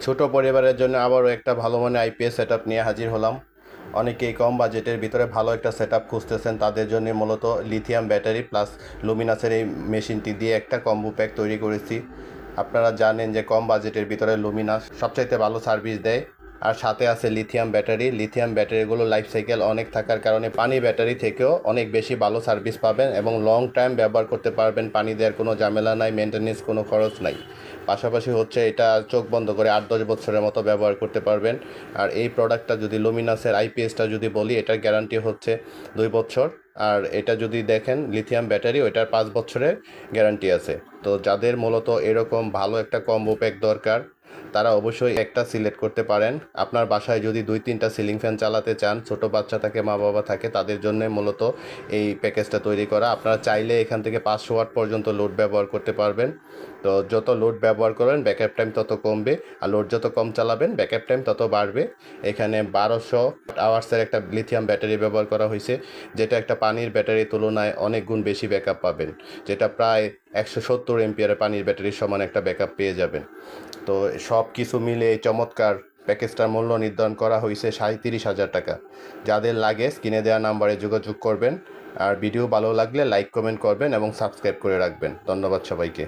ছোট পরিবারের জন্য আবারও একটা ভালো মানের আইপিএস সেটআপ নিয়ে হাজির হলাম। অনেকেই কম বাজেটের ভিতরে ভালো একটা সেটআপ খুঁজতেছেন, তাদের জন্য মূলত লিথিয়াম ব্যাটারি প্লাস লুমিনাসের এই মেশিনটি দিয়ে একটা কম্বো প্যাক তৈরি করেছি। আপনারা জানেন যে কম বাজেটের ভিতরে লুমিনাস সবচাইতে ভালো সার্ভিস দেয়, আর সাথে আছে লিথিয়াম ব্যাটারি। লিথিয়াম ব্যাটারিগুলো লাইফ সাইকেল অনেক থাকার কারণে পানি ব্যাটারি থেকেও অনেক বেশি ভালো সার্ভিস পাবেন এবং লং টাইম ব্যবহার করতে পারবেন। পানি দেওয়ার কোনো ঝামেলা নাই, মেনটেনেন্স কোনো খরচ নাই। পাশাপাশি হচ্ছে এটা চোখ বন্ধ করে 8-10 বছরের মতো ব্যবহার করতে পারবেন। আর এই প্রোডাক্টটা যদি লুমিনাসের আইপিএসটা যদি বলি, এটার গ্যারান্টি হচ্ছে 2 বছর। আর এটা যদি দেখেন লিথিয়াম ব্যাটারি, ওইটার 5 বছরের গ্যারান্টি আছে। তো যাদের মূলত এরকম ভালো একটা কম্বো প্যাক দরকার, তারা অবশ্যই একটা সিলেক্ট করতে পারেন। আপনার বাসায় যদি 2-3টা সিলিং ফ্যান চালাতে চান, ছোট বাচ্চা থাকে, মা বাবা থাকে, তাদের জন্য মূলত এই প্যাকেজটা তৈরি করা। আপনারা চাইলে এখান থেকে 500 ওয়াট পর্যন্ত লোড ব্যবহার করতে পারবেন। তো যত লোড ব্যবহার করবেন ব্যাকআপ টাইম তত কমবে, আর লোড যত কম চালাবেন ব্যাকআপ টাইম তত বাড়বে। এখানে 1200 আওয়ার্সের একটা লিথিয়াম ব্যাটারি ব্যবহার করা হয়েছে, যেটা একটা পানির ব্যাটারির তুলনায় অনেক গুণ বেশি ব্যাকআপ পাবেন, যেটা প্রায় 170 এমপিয়ারের পানির ব্যাটারির সমান একটা ব্যাকআপ পেয়ে যাবেন। তো সব কিছু মিলে এই চমৎকার প্যাকেজটার মূল্য নির্ধারণ করা হয়েছে 37,000 টাকা। যাদের লাগে স্ক্রিনে দেওয়া নাম্বারে যোগাযোগ করবেন। আর ভিডিও ভালো লাগলে লাইক কমেন্ট করবেন এবং সাবস্ক্রাইব করে রাখবেন। ধন্যবাদ সবাইকে।